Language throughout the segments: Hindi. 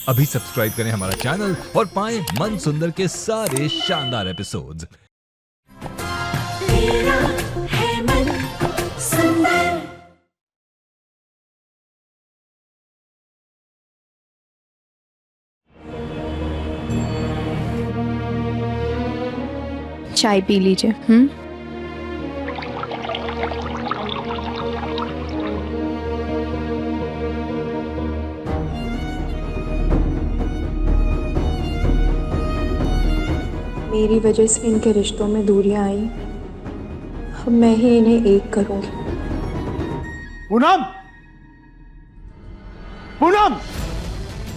अभी सब्सक्राइब करें हमारा चैनल और पाएं मन सुंदर के सारे शानदार एपिसोड्स। मेरा है मन सुंदर। चाय पी लीजिए। मेरी वजह से इनके रिश्तों में दूरियां आई, अब मैं ही इन्हें एक करूंगी। पूनम, पूनम,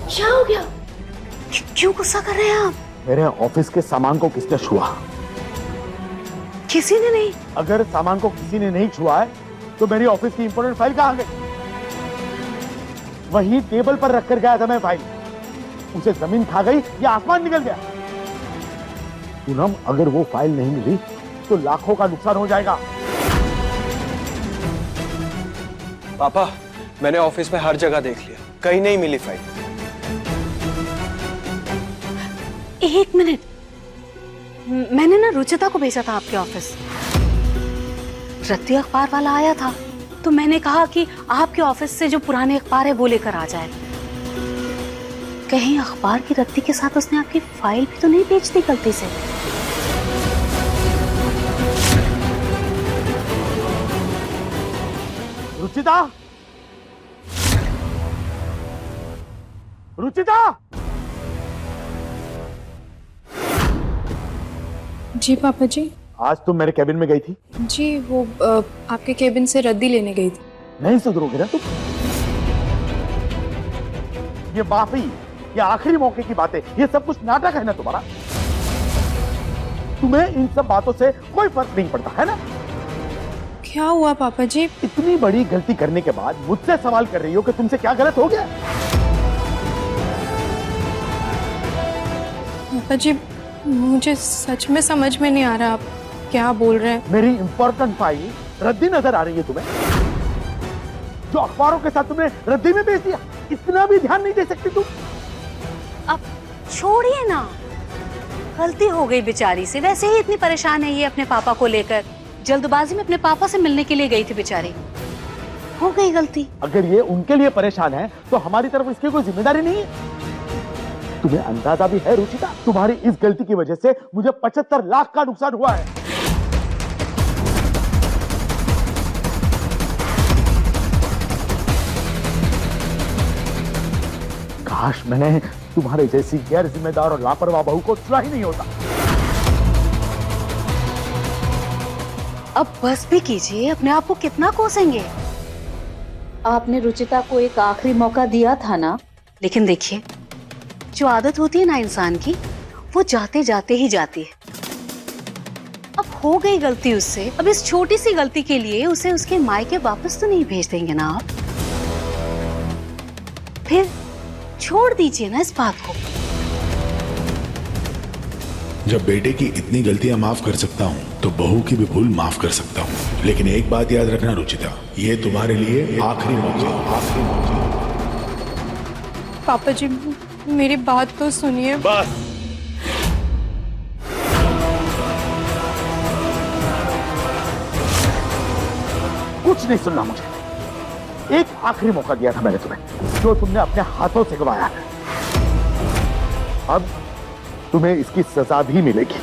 क्या हो गया? क्यों गुस्सा कर रहे हैं आप? मेरे ऑफिस के सामान को किसने छुआ? किसी ने नहीं। अगर सामान को किसी ने नहीं छुआ है तो मेरी ऑफिस की इंपॉर्टेंट फाइल कहां गई? वही टेबल पर रखकर गया था मैं फाइल। उसे जमीन खा गई या आसमान निकल गया? पूनम, अगर वो फाइल नहीं मिली तो लाखों का नुकसान हो जाएगा। पापा, मैंने ऑफिस में हर जगह देख लिया, कहीं नहीं मिली फाइल। एक मिनट, मैंने ना रुचिता को भेजा था आपके ऑफिस। रत्ती अखबार वाला आया था तो मैंने कहा कि आपके ऑफिस से जो पुराने अखबार है वो लेकर आ जाए। कहीं अखबार की रत्ती के साथ उसने आपकी फाइल भी तो नहीं बेच दी गलती से? रुचिता, रुचिता! जी पापा जी। आज तुम मेरे कैबिन में गई थी? जी वो आपके केबिन से रद्दी लेने गई थी। नहीं सुधरोगे ना तुम? ये माफी, ये आखिरी मौके की बातें, ये सब कुछ नाटक है ना तुम्हारा? तुम्हें इन सब बातों से कोई फर्क नहीं पड़ता है ना? क्या हुआ पापा जी? इतनी बड़ी गलती करने के बाद मुझसे सवाल कर रही हो कि तुमसे क्या गलत हो गया? पापा जी, मुझे सच में समझ में नहीं आ रहा आप क्या बोल रहे हैं। मेरी इंपॉर्टेंट फाइल रद्दी नजर आ रही है तुम्हें? जो अखबारों के साथ तुमने रद्दी में बेच दिया, इतना भी ध्यान नहीं दे सकती तुम? अब छोड़िए ना, गलती हो गई बेचारी से। वैसे ही इतनी परेशान है ये अपने पापा को लेकर। जल्दबाजी में अपने पापा से मिलने के लिए गई थी बेचारी, हो गई गलती। अगर ये उनके लिए परेशान है तो हमारी तरफ इसकी कोई जिम्मेदारी नहीं है। तुम्हें अंदाजा भी है रुचिता, तुम्हारी इस गलती की वजह से मुझे 75 लाख का नुकसान हुआ है। काश मैंने तुम्हारे जैसी गैर जिम्मेदार और लापरवाह बहू को चुना ही नहीं होता। अब बस भी कीजिए, अपने आप को कितना कोसेंगे? आपने रुचिता को एक आखिरी मौका दिया था ना? लेकिन देखिए, जो आदत होती है ना इंसान की, वो जाते जाते ही जाती है। अब हो गई गलती उससे, अब इस छोटी सी गलती के लिए उसे उसके मायके वापस तो नहीं भेज देंगे ना आप? फिर छोड़ दीजिए ना इस बात को। जब बेटे की इतनी गलतियां माफ कर सकता हूँ तो बहू की भी भूल माफ कर सकता हूँ। लेकिन एक बात याद रखना रुचिता, ये तुम्हारे लिए आखिरी मौका, आखिरी मौका। पापा जी, मेरी बात तो सुनिए। बस कुछ नहीं सुनना मुझे। एक आखिरी मौका दिया था मैंने तुम्हें, जो तुमने अपने हाथों से गवाया है। अब तुम्हें इसकी सजा भी मिलेगी।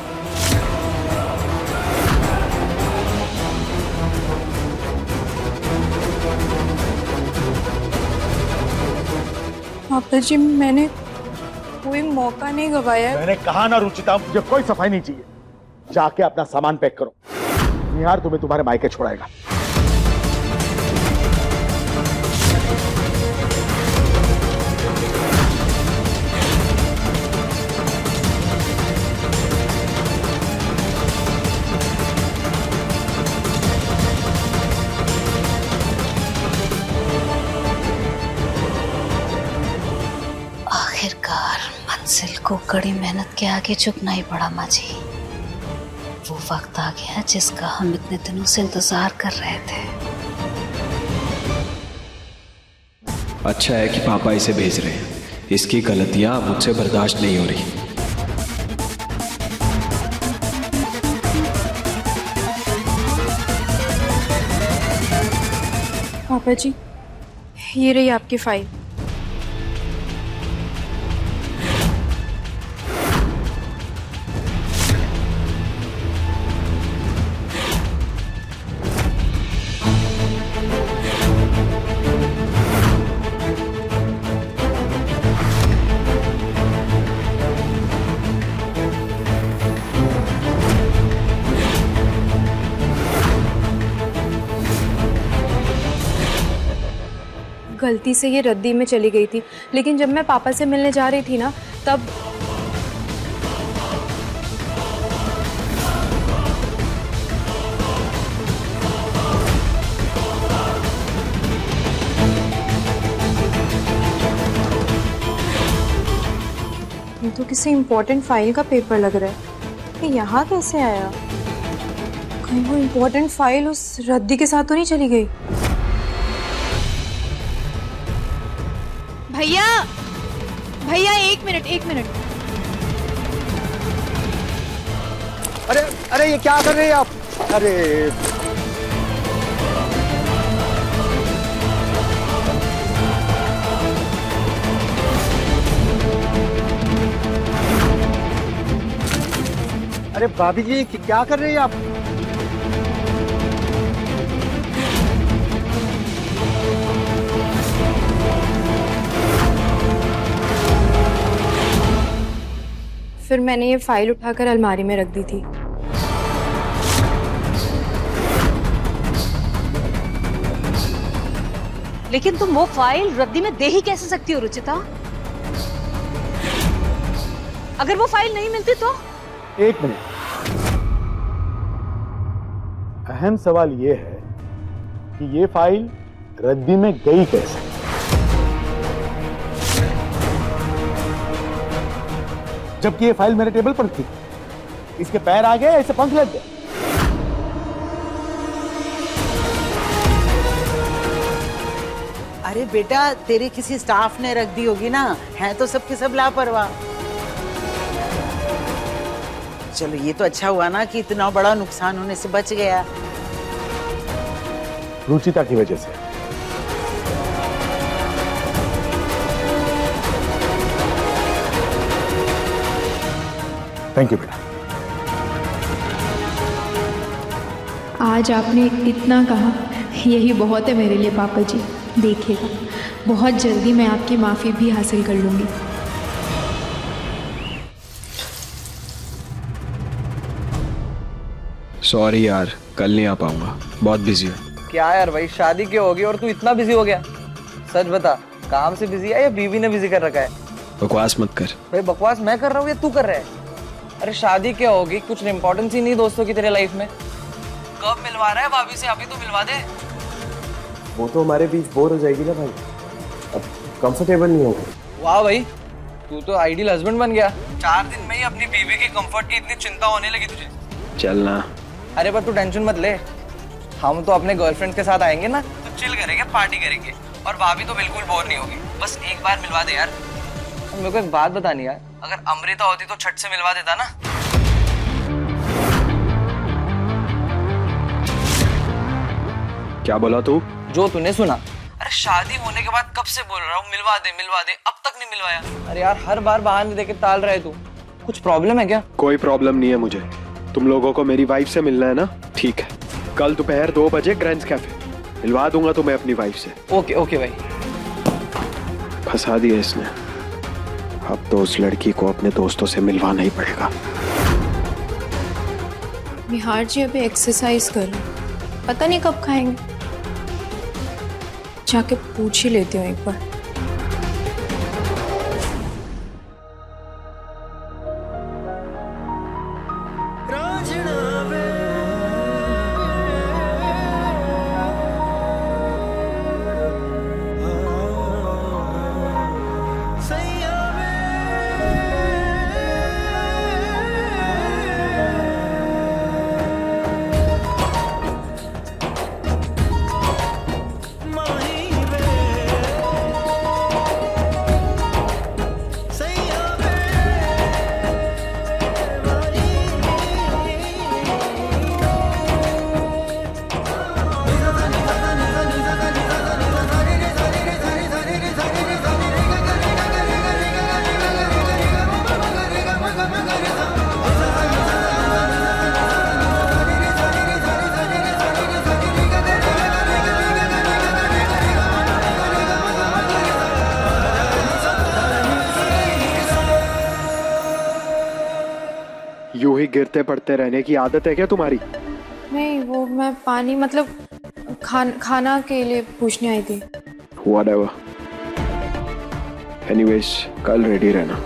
पापा जी, मैंने कोई मौका नहीं गवाया है। मैंने कहा ना रुचिता, मुझे कोई सफाई नहीं चाहिए। जाके अपना सामान पैक करो, निहार तुम्हें तुम्हारे मायके छोड़ाएगा। आखिरकार मंजिल को कड़ी मेहनत के आगे झुकना ही पड़ा माँ जी। वो वक्त आ गया जिसका हम इतने दिनों से इंतजार कर रहे थे। अच्छा है कि पापा इसे भेज रहे हैं, इसकी गलतियां मुझसे बर्दाश्त नहीं हो रही। पापा जी, ये रही आपकी फाइल। गलती से ये रद्दी में चली गई थी, लेकिन जब मैं पापा से मिलने जा रही थी ना, तब ये तो किसी इम्पोर्टेंट फाइल का पेपर लग रहा है। ये यहाँ कैसे आया? कहीं वो इम्पोर्टेंट फाइल उस रद्दी के साथ तो नहीं चली गई? भैया, भैया एक मिनट। अरे अरे, ये क्या कर रहे हैं आप? अरे अरे भाभी जी, क्या कर रहे हैं आप? फिर मैंने ये फाइल उठाकर अलमारी में रख दी थी। लेकिन तुम वो फाइल रद्दी में दे ही कैसे सकती हो रुचिता? अगर वो फाइल नहीं मिलती तो? एक मिनट, अहम सवाल ये है कि ये फाइल रद्दी में गई कैसे? जबकि ये फाइल मेरे टेबल पर थी। इसके पैर आ गए, ऐसे पंख लग गए। अरे बेटा, तेरे किसी स्टाफ ने रख दी होगी ना, हैं तो सबके सब लापरवाह। चलो ये तो अच्छा हुआ ना कि इतना बड़ा नुकसान होने से बच गया। रुचिता की वजह से। थैंक यू बेटा। आज आपने इतना कहा, यही बहुत है मेरे लिए पापा जी। देखिएगा, बहुत जल्दी मैं आपकी माफ़ी भी हासिल कर लूँगी। सॉरी यार, कल नहीं आ पाऊंगा, बहुत बिजी हूँ। क्या यार भाई, शादी क्यों होगी और तू इतना बिजी हो गया? सच बता, काम से बिजी है या बीवी ने बिजी कर रखा है? बकवास मत कर। भाई बकवास मैं कर रहा हूँ या तू कर रहा है? अरे शादी क्या होगी, कुछ इम्पोर्टेंस ही नहीं दोस्तों की तेरे लाइफ में। कब मिलवा रहा है भाभी से? अभी तो मिलवा दे। वो तो हमारे बीच बोर हो जाएगी ना भाई, अब कंफर्टेबल नहीं होगा। वाह भाई, तू तो आइडियल हस्बैंड बन गया। 4 दिन में ही अपनी बीवी की कंफर्ट की इतनी चिंता होने लगी तुझे। चलना। अरे पर तू टेंशन मत ले, हम तो अपने गर्लफ्रेंड के साथ आएंगे ना, तो चिल करेंगे, पार्टी करेंगे, और भाभी तो बिल्कुल बोर नहीं होगी। बस एक बार मिलवा दे यार। मेरे को एक बात बतानी यार, अगर अमृता होती तो छठ से मिलवा देता ना। क्या बोला तू? जो तूने सुना। अरे शादी होने के बाद कब से बोल रहा हूँ मिलवा दे, अब तक नहीं मिलवाया। अरे यार, हर बार बहाने देके टाल रहे तू। कुछ प्रॉब्लम है क्या? कोई प्रॉब्लम नहीं है मुझे। तुम लोगों को मेरी वाइफ से मिलना है ना, ठीक है, कल दोपहर 2 बजे ग्रैंड्स कैफे मिलवा दूंगा तुम्हें अपनी वाइफ से। ओके ओके भाई। फंसा दिया इसने, अब तो उस लड़की को अपने दोस्तों से मिलवाना ही पड़ेगा। निहार जी अभी एक्सरसाइज कर रहे, पता नहीं कब खाएंगे। जाके पूछ ही लेती हूँ एक बार। ही गिरते पड़ते रहने की आदत है क्या तुम्हारी? नहीं, वो मैं पानी मतलब खाना के लिए पूछने आई थी। Whatever. Anyways, कल रेडी रहना।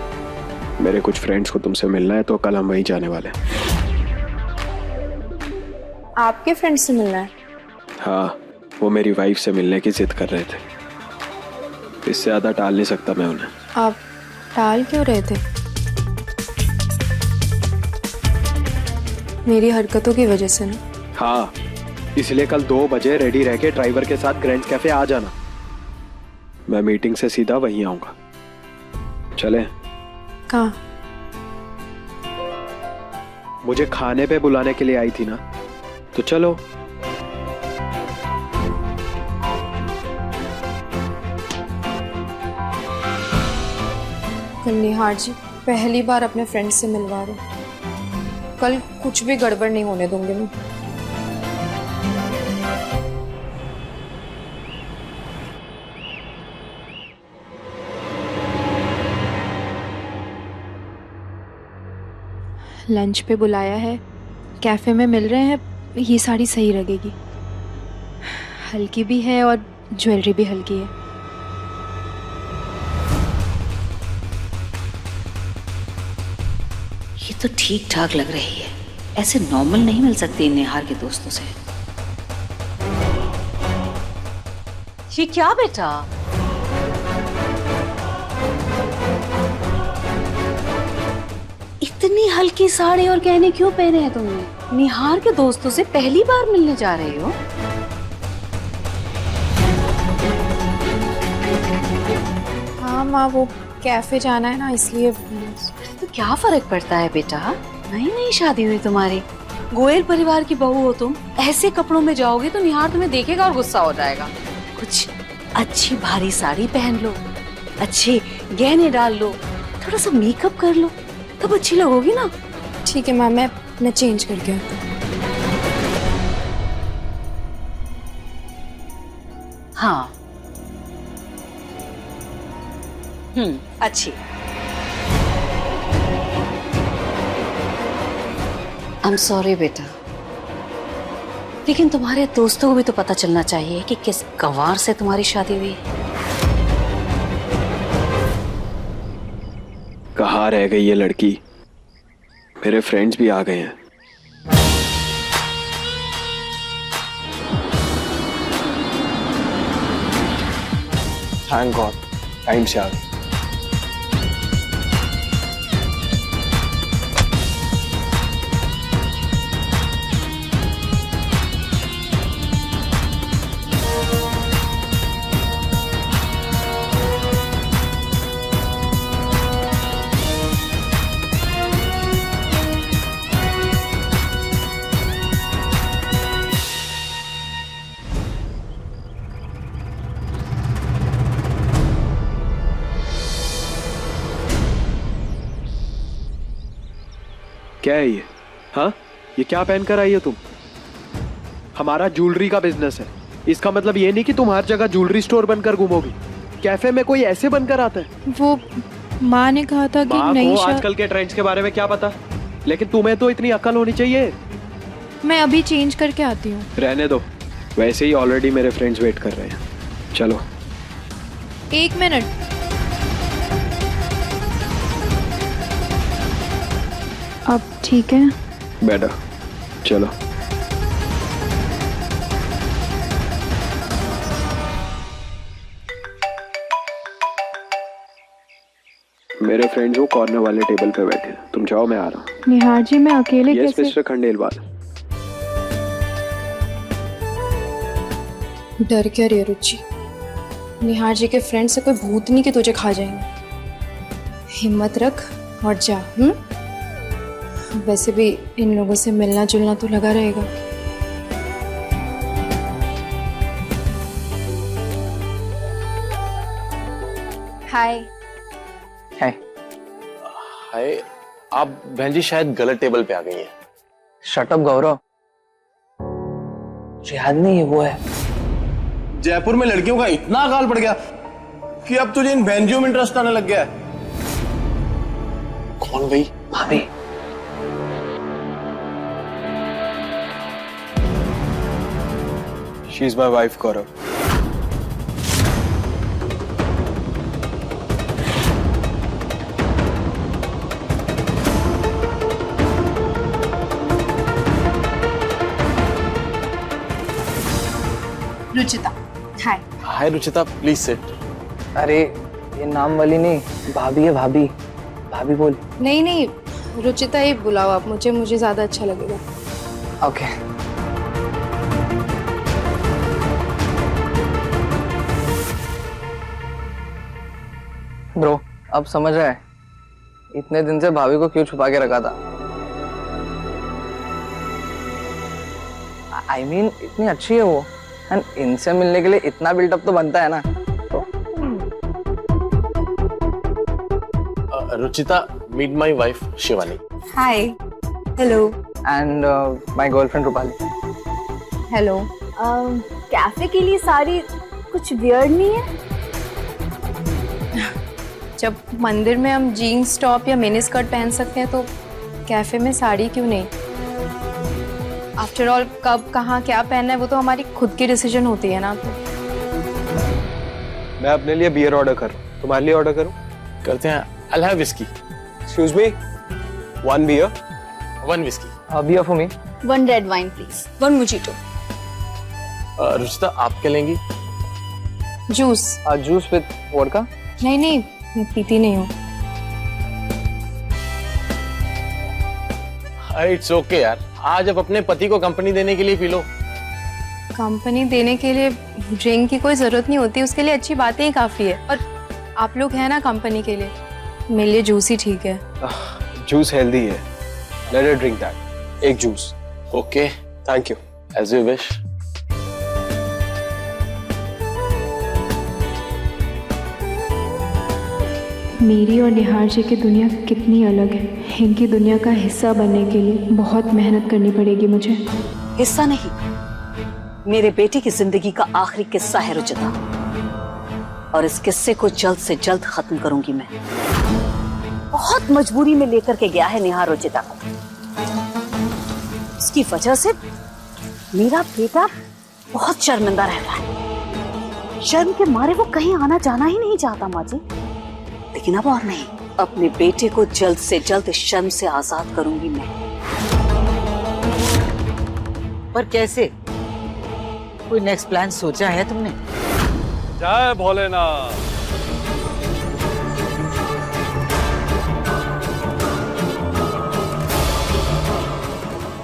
मेरे कुछ फ्रेंड्स को तुमसे मिलना है, तो कल हम वहीं जाने वाले हैं। आपके फ्रेंड से मिलना है? हाँ, वो मेरी वाइफ से मिलने की जिद कर रहे थे। इससे ज्यादा टाल नहीं सकता मैं उन्हें। आप टाल क्यों रहे थे? मेरी हरकतों की वजह से ना? हाँ, इसलिए कल 2 बजे रेडी रह के ड्राइवर के साथ ग्रैंड कैफे आ जाना। मैं मीटिंग से सीधा वहीं आऊंगा। चले? कहाँ? मुझे खाने पे बुलाने के लिए आई थी ना, तो चलो। निहार जी, पहली बार अपने फ्रेंड से मिलवा रहे हो। कल कुछ भी गड़बड़ नहीं होने दूंगी मैं। लंच पे बुलाया है, कैफे में मिल रहे हैं, ये साड़ी सही लगेगी। हल्की भी है और ज्वेलरी भी हल्की है। ये तो ठीक ठाक लग रही है, ऐसे नॉर्मल नहीं मिल सकती निहार के दोस्तों से। ये क्या बेटा? इतनी हल्की साड़ी और गहने क्यों पहने हैं तुमने? निहार के दोस्तों से पहली बार मिलने जा रही हो? हाँ माँ, वो कैफे जाना है ना, इसलिए। तो क्या फर्क पड़ता है बेटा? नई नई शादी हुई तुम्हारी, गोयल परिवार की बहू हो तुम। ऐसे कपड़ों में जाओगे तो निहार तुम्हें देखेगा और गुस्सा हो जाएगा। कुछ अच्छी भारी साड़ी पहन लो, अच्छे गहने डाल लो, थोड़ा सा मेकअप कर लो, तब अच्छी लगोगी ना। ठीक है माँ, मैं चेंज करके आती हूँ। हाँ, अच्छी। I'm sorry बेटा, लेकिन तुम्हारे दोस्तों को भी तो पता चलना चाहिए कि किस गंवार से तुम्हारी शादी हुई। कहाँ रह गई ये लड़की? मेरे फ्रेंड्स भी आ गए हैं। थैंक गॉड, टाइम से आ गई। क्या है ये? हाँ, ये क्या पहन कर आई हो तुम? हमारा ज्वेलरी का बिजनेस है, इसका मतलब ये नहीं कि तुम हर जगह ज्वेलरी स्टोर बनकर घूमोगी। कैफे में कोई ऐसे बनकर आता है? वो माँ ने कहा था कि नहीं। आजकल के ट्रेंड्स के बारे में क्या पता, लेकिन तुम्हें तो इतनी अक्ल होनी चाहिए। मैं अभी चेंज करके आती हूँ। रहने दो, वैसे ही ऑलरेडी मेरे फ्रेंड्स वेट कर रहे हैं। चलो। 1 मिनट। अब ठीक है? बेटा, चलो। मेरे फ्रेंड्स वो कॉर्नर वाले टेबल पे बैठे, तुम जाओ, मैं आ रहा हूँ। निहार जी, मैं अकेले यस कैसे? मिस्टर खंडेलवाल। डर क्या रही है रुचि? निहार जी के फ्रेंड से कोई भूत नहीं कि तुझे खा जाएंगे। हिम्मत रख और जा। वैसे भी इन लोगों से मिलना जुलना तो लगा रहेगा। हाय। हाय। हाय। आप बहन जी शायद गलत टेबल पे आ गई हैं। शट अप गौरव, याद नहीं है वो है। जयपुर में लड़कियों का इतना अकाल पड़ गया कि अब तुझे इन बहनजियों में इंटरेस्ट आने लग गया है। कौन गई? भाभी। She is my wife Gaurav. Ruchita, hi. Hi Ruchita, please sit. अरे ये नाम वाली नहीं, भाभी है भाभी। भाभी बोल। नहीं नहीं, रुचिता ही बुलाओ आप, मुझे ज्यादा अच्छा लगेगा। ओके। ब्रो, अब समझ रहा है इतने दिन से भाभी को क्यों छुपा के रखा था। I mean, इतनी अच्छी है वो, एंड इनसे मिलने के लिए इतना बिल्डअप तो बनता है ना। Ruchita, meet my wife Shivani. Hi. Hello. And my girlfriend Rupali. Hello. Cafe के लिए साड़ी कुछ वियर्ड नहीं है? जब मंदिर में हम जीन्स टॉप या मिनी स्कर्ट पहन सकते हैं तो कैफे में साड़ी क्यों नहीं? आफ्टर ऑल कब कहाँ क्या पहनना है वो तो हमारी खुद की डिसीजन होती है ना। तो मैं अपने लिए बियर ऑर्डर कर, तुम्हारे लिए ऑर्डर करूं? करते हैं। I'll have whiskey. Excuse me, 1 beer, 1 whiskey. Beer for me. 1 red wine please. 1 mojito. Ruchita, आप क्या लेंगी? जूस। Juice with vodka. नहीं नहीं, मैं पीती नहीं हूँ। इट्स ओके यार, आज अब अपने पति को कंपनी देने के लिए पी लो। कंपनी देने के लिए ड्रिंक की कोई जरूरत नहीं होती, उसके लिए अच्छी बातें ही काफी है। और आप लोग हैं ना कंपनी के लिए, मेरे लिए जूस ही ठीक है। जूस हेल्दी है, लेट her ड्रिंक दैट। एक जूस। Okay, thank you. As you wish. मेरी और निहार जी की दुनिया कितनी अलग है। इनकी दुनिया का हिस्सा बनने के लिए बहुत मेहनत करनी पड़ेगी मुझे। हिस्सा नहीं, मेरे बेटे की जिंदगी का आखिरी किस्सा है रुचिता, और इस किस्से को जल्द से जल्द खत्म करूंगी मैं। बहुत मजबूरी में लेकर के गया है निहार रुचिता को। उसकी वजह से मेरा बेटा बहुत शर्मिंदा रहता है। शर्म के मारे वो कहीं आना जाना ही नहीं चाहता माँ जी। लेकिन अब और नहीं, अपने बेटे को जल्द से जल्द इस शर्म से आजाद करूंगी मैं। पर कैसे? कोई नेक्स्ट प्लान सोचा है तुमने? जय भोलेनाथ।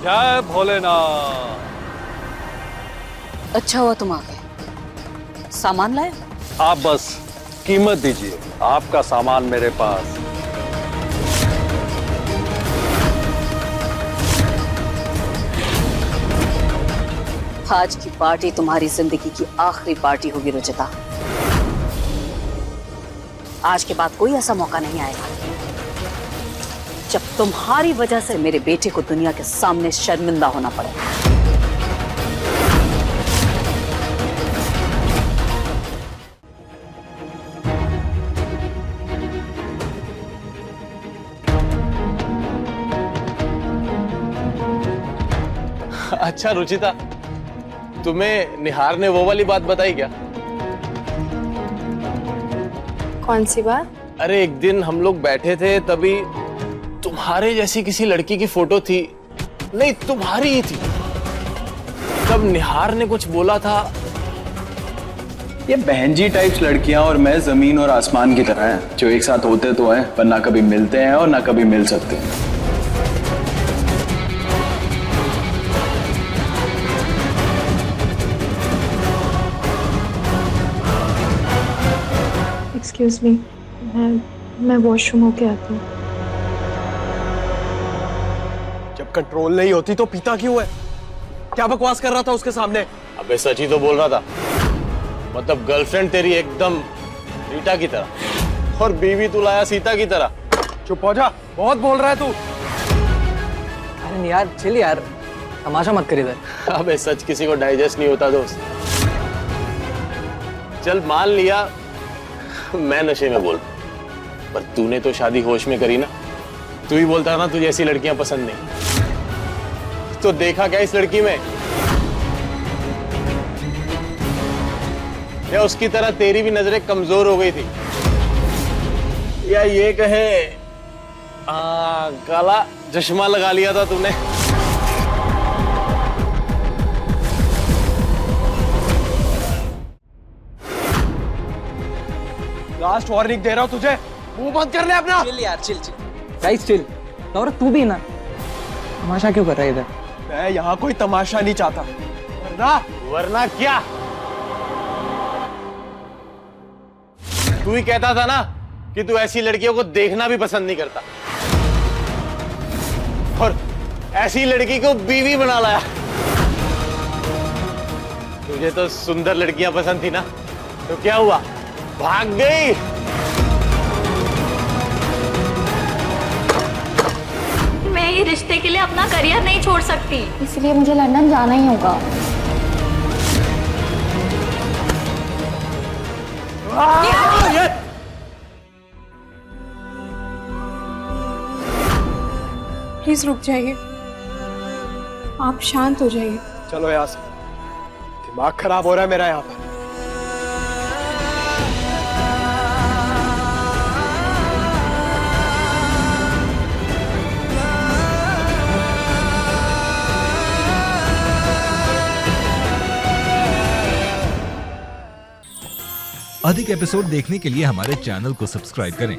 जय भोलेनाथ। अच्छा हुआ तुम आ गए। सामान लाए? आप बस कीमत दीजिए, आपका सामान मेरे पास। आज की पार्टी तुम्हारी जिंदगी की आखिरी पार्टी होगी रुचिता। आज के बाद कोई ऐसा मौका नहीं आएगा जब तुम्हारी वजह से मेरे बेटे को दुनिया के सामने शर्मिंदा होना पड़े। अच्छा रुचिता, तुम्हें निहार ने वो वाली बात बताई क्या? कौन सी बात? अरे एक दिन हम लोग बैठे थे, तभी तुम्हारे जैसी किसी लड़की की फोटो थी, नहीं तुम्हारी ही थी। तब निहार ने कुछ बोला था। ये बहन जी टाइप्स लड़कियां और मैं जमीन और आसमान की तरह हैं, जो एक साथ होते तो हैं पर ना कभी मिलते हैं और ना कभी मिल सकते हैं। एक्सक्यूज मी, मैं वॉशरूम होके आती हूँ। जब कंट्रोल नहीं होती तो पीता क्यों है? क्या बकवास कर रहा था उसके सामने? अबे सच ही तो बोल रहा था। मतलब गर्लफ्रेंड तेरी एकदम रीटा की तरह और बीवी तू लाया सीता की तरह। चुप हो जा, बहुत बोल रहा है तू। अरे यार चिल यार, तमाशा मत कर इधर। अबे सच किसी को डाइजेस्ट नहीं होता दोस्त। चल मान लिया मैं नशे में बोल, पर तूने तो शादी होश में करी ना। तू ही बोलता ना तुझे ऐसी लड़कियां पसंद नहीं, तो देखा क्या इस लड़की में? या उसकी तरह तेरी भी नजरें कमजोर हो गई थी, या ये कहे काला चश्मा लगा लिया था तूने। लास्ट वार्निंग दे रहा हूं तुझे, मुंह बंद कर ले अपना। चिल यार, चिल चिल गाइस चिल। और तू भी ना तमाशा क्यों कर रहा है इधर? मैं यहाँ कोई तमाशा नहीं चाहता, वरना क्या? तू ही कहता था ना कि तू ऐसी लड़कियों को देखना भी पसंद नहीं करता, और ऐसी लड़की को बीवी बना लाया। तुझे तो सुंदर लड़कियां पसंद थी ना, तो क्या हुआ, भाग गई? मैं ये रिश्ते के लिए अपना करियर नहीं छोड़ सकती, इसलिए मुझे लंदन जाना ही होगा। प्लीज रुक जाइए, आप शांत हो जाइए। चलो यहाँ से, दिमाग खराब हो रहा है मेरा यहाँ पर। अधिक एपिसोड देखने के लिए हमारे चैनल को सब्सक्राइब करें